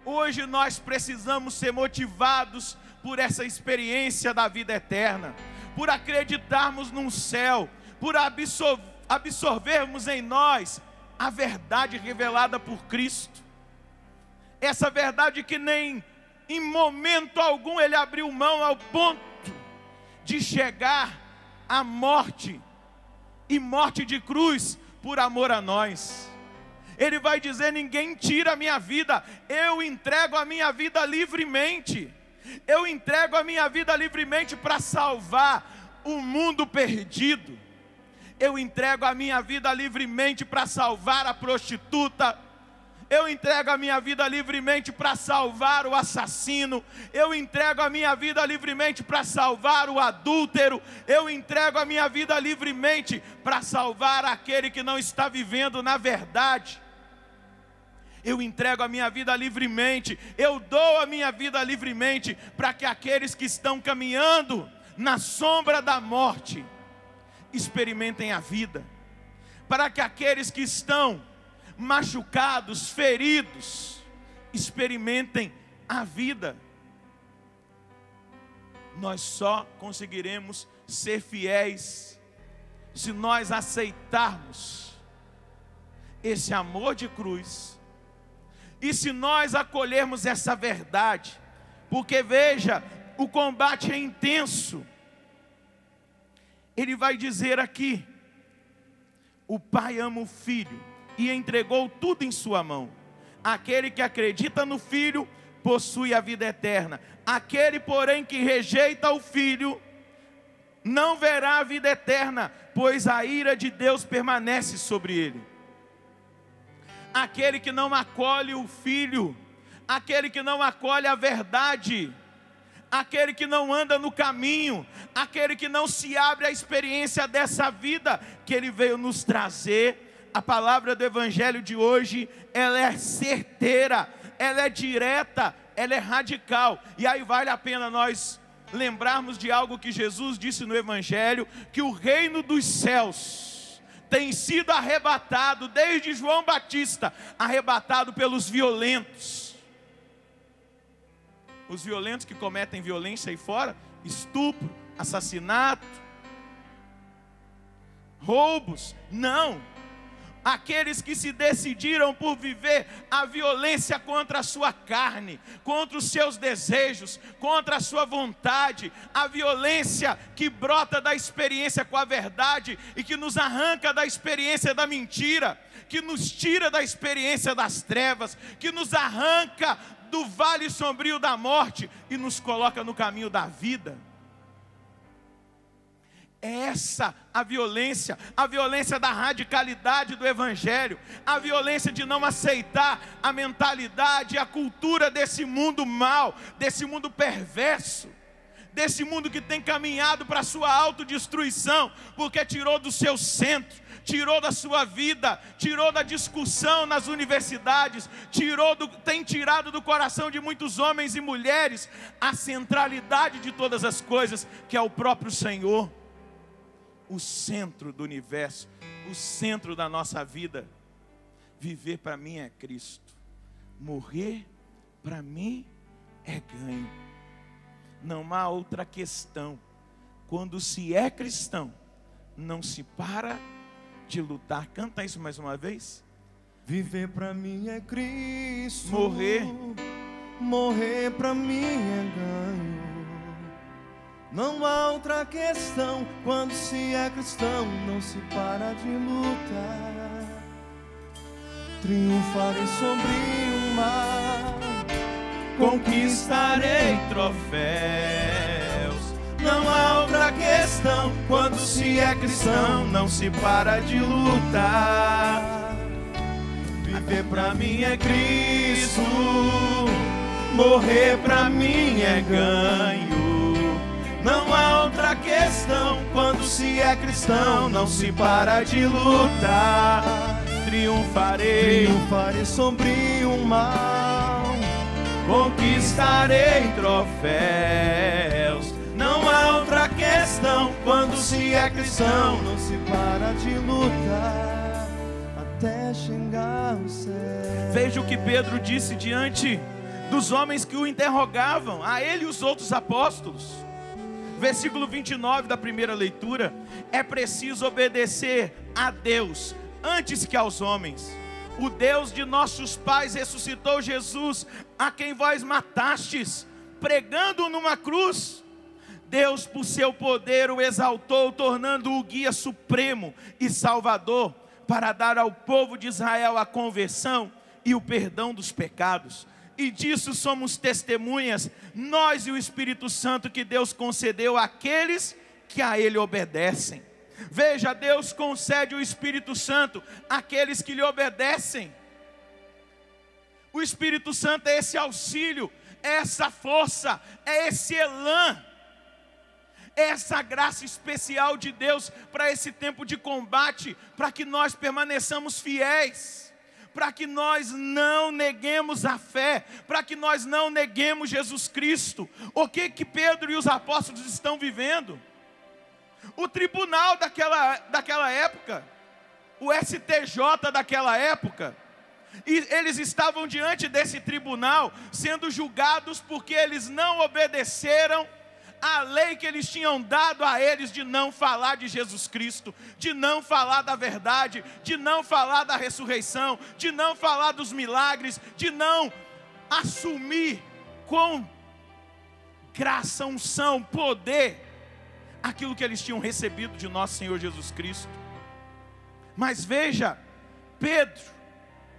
Hoje nós precisamos ser motivados por essa experiência da vida eterna, por acreditarmos num céu, por absorvermos em nós a verdade revelada por Cristo. Essa verdade que nem em momento algum Ele abriu mão ao ponto de chegar à morte, e morte de cruz, por amor a nós. Ele vai dizer: ninguém tira a minha vida, eu entrego a minha vida livremente. Eu entrego a minha vida livremente para salvar o mundo perdido. Eu entrego a minha vida livremente para salvar a prostituta. Eu entrego a minha vida livremente para salvar o assassino. Eu entrego a minha vida livremente para salvar o adúltero. Eu entrego a minha vida livremente para salvar aquele que não está vivendo na verdade. Eu entrego a minha vida livremente, eu dou a minha vida livremente, para que aqueles que estão caminhando na sombra da morte experimentem a vida, para que aqueles que estão machucados, feridos, experimentem a vida. Nós só conseguiremos ser fiéis se nós aceitarmos esse amor de cruz, e se nós acolhermos essa verdade. Porque veja, o combate é intenso. Ele vai dizer aqui: o pai ama o filho e entregou tudo em sua mão. Aquele que acredita no filho possui a vida eterna. Aquele, porém, que rejeita o filho não verá a vida eterna, pois a ira de Deus permanece sobre ele. Aquele que não acolhe o filho, aquele que não acolhe a verdade, aquele que não anda no caminho, aquele que não se abre à experiência dessa vida que Ele veio nos trazer. A palavra do Evangelho de hoje, ela é certeira, ela é direta, ela é radical. E aí vale a pena nós lembrarmos de algo que Jesus disse no Evangelho, que o reino dos céus tem sido arrebatado, desde João Batista, arrebatado pelos violentos. Os violentos que cometem violência aí fora, estupro, assassinato, roubos, não. Aqueles que se decidiram por viver a violência contra a sua carne, contra os seus desejos, contra a sua vontade, a violência que brota da experiência com a verdade e que nos arranca da experiência da mentira, que nos tira da experiência das trevas, que nos arranca do vale sombrio da morte e nos coloca no caminho da vida. É essa a violência da radicalidade do Evangelho, a violência de não aceitar a mentalidade, a cultura desse mundo mau, desse mundo perverso, desse mundo que tem caminhado para a sua autodestruição, porque tirou do seu centro, tirou da sua vida, tirou da discussão nas universidades, tem tirado do coração de muitos homens e mulheres a centralidade de todas as coisas, que é o próprio Senhor. O centro do universo, o centro da nossa vida. Viver para mim é Cristo, morrer para mim é ganho. Não há outra questão. Quando se é cristão, não se para de lutar. Canta isso mais uma vez. Viver para mim é Cristo, morrer para mim é ganho. Não há outra questão. Quando se é cristão, não se para de lutar. Triunfarei sobre o mar, conquistarei troféus. Não há outra questão. Quando se é cristão, não se para de lutar. Viver pra mim é Cristo, morrer pra mim é ganho. Não há outra questão. Quando se é cristão, não se para de lutar. Triunfarei sobre o mal, conquistarei troféus. Não há outra questão. Quando se é cristão, não se para de lutar até chegar ao céu. Veja o que Pedro disse diante dos homens que o interrogavam, a ele e os outros apóstolos. Versículo 29 da primeira leitura: é preciso obedecer a Deus antes que aos homens. O Deus de nossos pais ressuscitou Jesus, a quem vós matastes, pregando numa cruz. Deus, por seu poder, o exaltou, tornando-o guia supremo e salvador, para dar ao povo de Israel a conversão e o perdão dos pecados. E disso somos testemunhas, nós e o Espírito Santo que Deus concedeu àqueles que a Ele obedecem. Veja, Deus concede o Espírito Santo àqueles que lhe obedecem. O Espírito Santo é esse auxílio, é essa força, é esse elan, é essa graça especial de Deus para esse tempo de combate, para que nós permaneçamos fiéis, para que nós não neguemos a fé, para que nós não neguemos Jesus Cristo. O que Pedro e os apóstolos estão vivendo? O tribunal daquela época, o STJ daquela época, e eles estavam diante desse tribunal, sendo julgados porque eles não obedeceram a lei que eles tinham dado a eles de não falar de Jesus Cristo, de não falar da verdade, de não falar da ressurreição, de não falar dos milagres, de não assumir com graça, unção, poder, aquilo que eles tinham recebido de nosso Senhor Jesus Cristo. Mas veja, Pedro,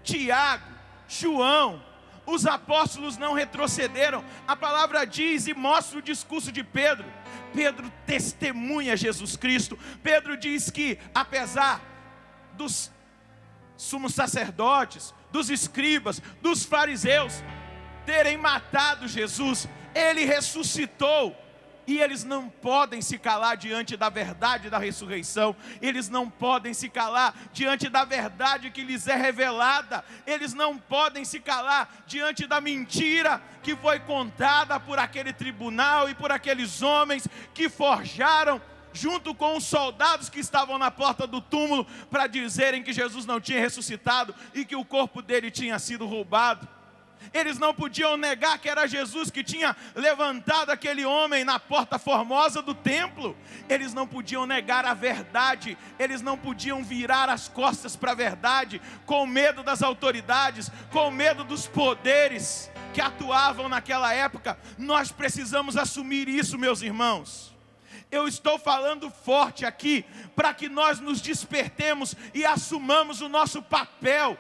Tiago, João, os apóstolos não retrocederam. A palavra diz e mostra o discurso de Pedro. Pedro testemunha Jesus Cristo. Pedro diz que apesar dos sumos sacerdotes, dos escribas, dos fariseus terem matado Jesus, ele ressuscitou. E eles não podem se calar diante da verdade da ressurreição. Eles não podem se calar diante da verdade que lhes é revelada. Eles não podem se calar diante da mentira que foi contada por aquele tribunal e por aqueles homens que forjaram, junto com os soldados que estavam na porta do túmulo, para dizerem que Jesus não tinha ressuscitado e que o corpo dele tinha sido roubado. Eles não podiam negar que era Jesus que tinha levantado aquele homem na porta formosa do templo. Eles não podiam negar a verdade. Eles não podiam virar as costas para a verdade, com medo das autoridades, com medo dos poderes que atuavam naquela época. Nós precisamos assumir isso, meus irmãos. Eu estou falando forte aqui, para que nós nos despertemos e assumamos o nosso papel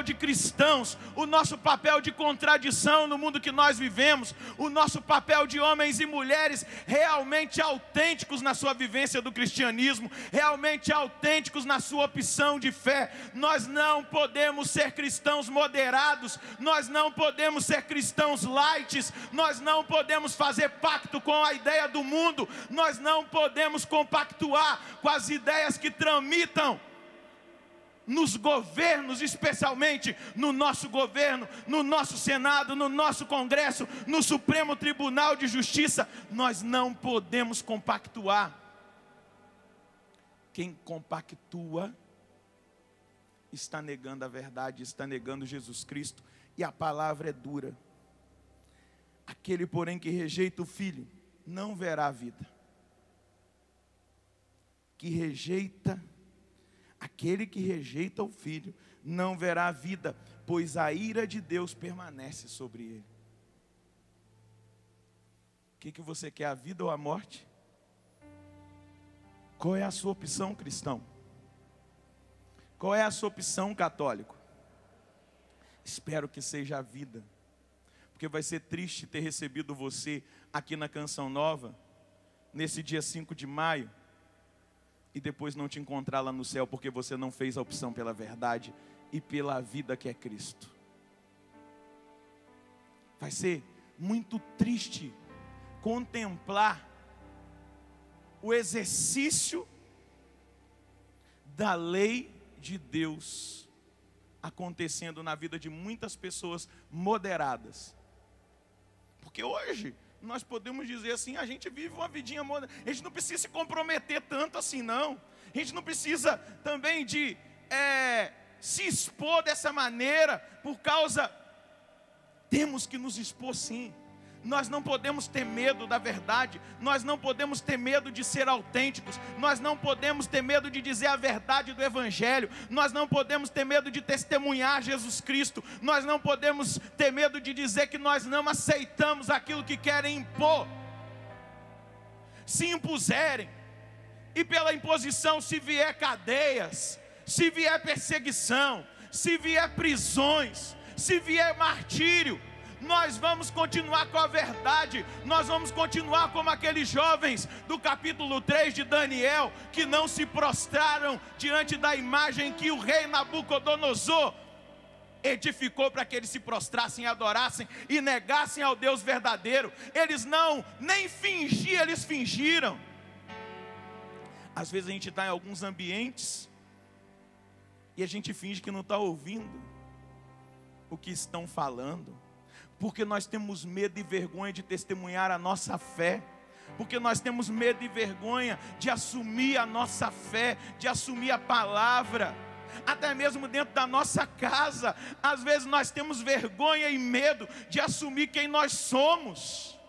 de cristãos, o nosso papel de contradição no mundo que nós vivemos, o nosso papel de homens e mulheres realmente autênticos na sua vivência do cristianismo, realmente autênticos na sua opção de fé. Nós não podemos ser cristãos moderados, nós não podemos ser cristãos light, nós não podemos fazer pacto com a ideia do mundo, nós não podemos compactuar com as ideias que tramitam nos governos, especialmente no nosso governo, no nosso Senado, no nosso Congresso, no Supremo Tribunal de Justiça. Nós não podemos compactuar. Quem compactua está negando a verdade, está negando Jesus Cristo, e a palavra é dura. Aquele, porém, que rejeita o Filho, não verá a vida. Aquele que rejeita o Filho não verá a vida, pois a ira de Deus permanece sobre ele. O que você quer, a vida ou a morte? Qual é a sua opção, cristão? Qual é a sua opção, católico? Espero que seja a vida, porque vai ser triste ter recebido você aqui na Canção Nova, nesse dia 5 de maio, e depois não te encontrar lá no céu, porque você não fez a opção pela verdade e pela vida que é Cristo. Vai ser muito triste contemplar o exercício da lei de Deus acontecendo na vida de muitas pessoas moderadas. Porque hoje nós podemos dizer assim, a gente vive uma vidinha moderna, a gente não precisa se comprometer tanto assim não, a gente não precisa também de se expor dessa maneira, por causa temos que nos expor sim. Nós não podemos ter medo da verdade, nós não podemos ter medo de ser autênticos, nós não podemos ter medo de dizer a verdade do Evangelho, nós não podemos ter medo de testemunhar Jesus Cristo, nós não podemos ter medo de dizer que nós não aceitamos aquilo que querem impor. Se impuserem, e pela imposição, se vier cadeias, se vier perseguição, se vier prisões, se vier martírio, nós vamos continuar com a verdade, nós vamos continuar como aqueles jovens do capítulo 3 de Daniel, que não se prostraram diante da imagem que o rei Nabucodonosor edificou para que eles se prostrassem, adorassem e negassem ao Deus verdadeiro. Eles não, nem fingiam, eles fingiram. Às vezes a gente está em alguns ambientes e a gente finge que não está ouvindo o que estão falando, porque nós temos medo e vergonha de testemunhar a nossa fé, porque nós temos medo e vergonha de assumir a nossa fé, de assumir a palavra. Até mesmo dentro da nossa casa, às vezes nós temos vergonha e medo de assumir quem nós somos.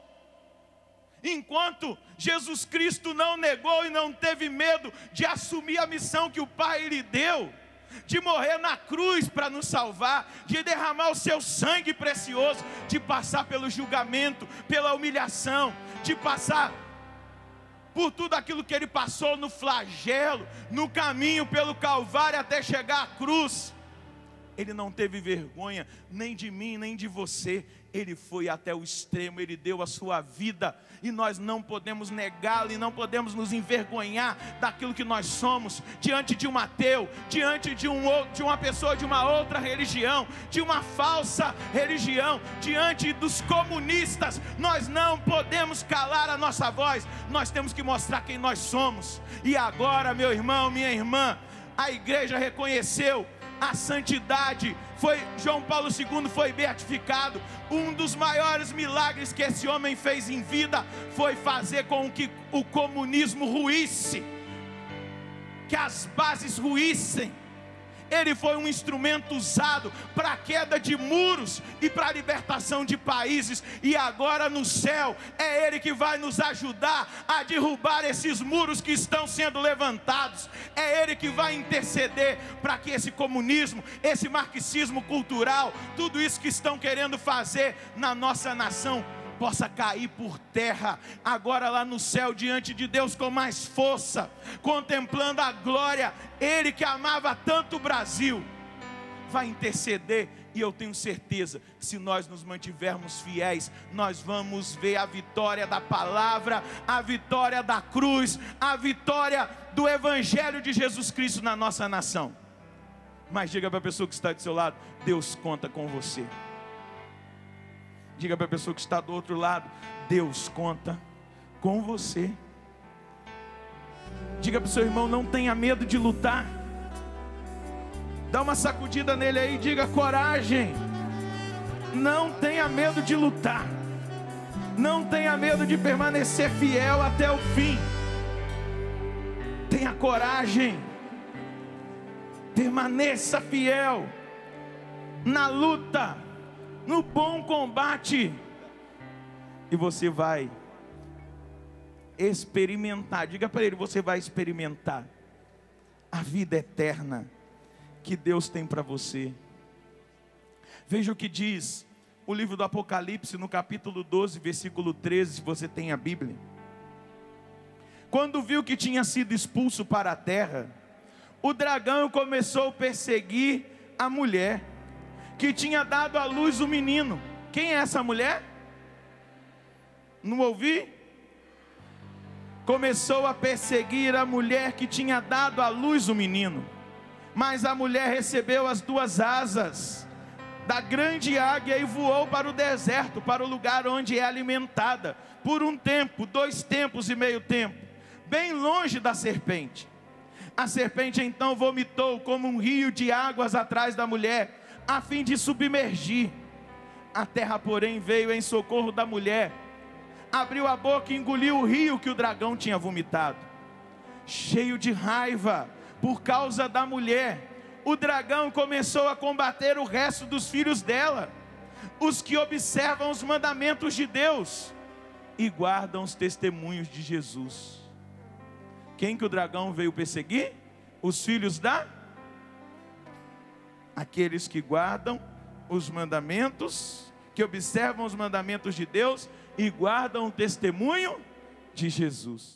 Enquanto Jesus Cristo não negou e não teve medo de assumir a missão que o Pai lhe deu, de morrer na cruz para nos salvar, de derramar o seu sangue precioso, de passar pelo julgamento, pela humilhação, de passar por tudo aquilo que ele passou no flagelo, no caminho pelo Calvário até chegar à cruz. Ele não teve vergonha nem de mim, nem de você. Ele foi até o extremo, ele deu a sua vida, e nós não podemos negá-lo, e não podemos nos envergonhar daquilo que nós somos, diante de um ateu, diante de uma pessoa de uma outra religião, de uma falsa religião, diante dos comunistas. Nós não podemos calar a nossa voz, nós temos que mostrar quem nós somos. E agora, meu irmão, minha irmã, a igreja reconheceu a santidade. João Paulo II foi beatificado. Um dos maiores milagres que esse homem fez em vida foi fazer com que o comunismo ruísse, que as bases ruíssem. Ele foi um instrumento usado para a queda de muros e para a libertação de países. E agora no céu é Ele que vai nos ajudar a derrubar esses muros que estão sendo levantados. É Ele que vai interceder para que esse comunismo, esse marxismo cultural, tudo isso que estão querendo fazer na nossa nação, possa cair por terra, agora lá no céu, diante de Deus com mais força, contemplando a glória. Ele que amava tanto o Brasil, vai interceder, e eu tenho certeza, se nós nos mantivermos fiéis, nós vamos ver a vitória da palavra, a vitória da cruz, a vitória do Evangelho de Jesus Cristo na nossa nação. Mas diga para a pessoa que está do seu lado: Deus conta com você. Diga para a pessoa que está do outro lado: Deus conta com você. Diga para o seu irmão: não tenha medo de lutar. Dá uma sacudida nele aí, diga: coragem. Não tenha medo de lutar. Não tenha medo de permanecer fiel até o fim. Tenha coragem. Permaneça fiel na luta, no bom combate, e você vai experimentar. Diga para ele: você vai experimentar a vida eterna que Deus tem para você. Veja o que diz o livro do Apocalipse, no capítulo 12, versículo 13, se você tem a Bíblia. Quando viu que tinha sido expulso para a terra, o dragão começou a perseguir a mulher que tinha dado à luz o menino. Quem é essa mulher? Não ouvi? Começou a perseguir a mulher que tinha dado à luz o menino. Mas a mulher recebeu as duas asas da grande águia e voou para o deserto, para o lugar onde é alimentada, por um tempo, 2 tempos e meio tempo, bem longe da serpente. A serpente então vomitou como um rio de águas atrás da mulher, a fim de submergir. A terra, porém, veio em socorro da mulher, abriu a boca e engoliu o rio que o dragão tinha vomitado. Cheio de raiva por causa da mulher, o dragão começou a combater o resto dos filhos dela, os que observam os mandamentos de Deus e guardam os testemunhos de Jesus. Quem que o dragão veio perseguir? Os filhos aqueles que guardam os mandamentos, que observam os mandamentos de Deus e guardam o testemunho de Jesus.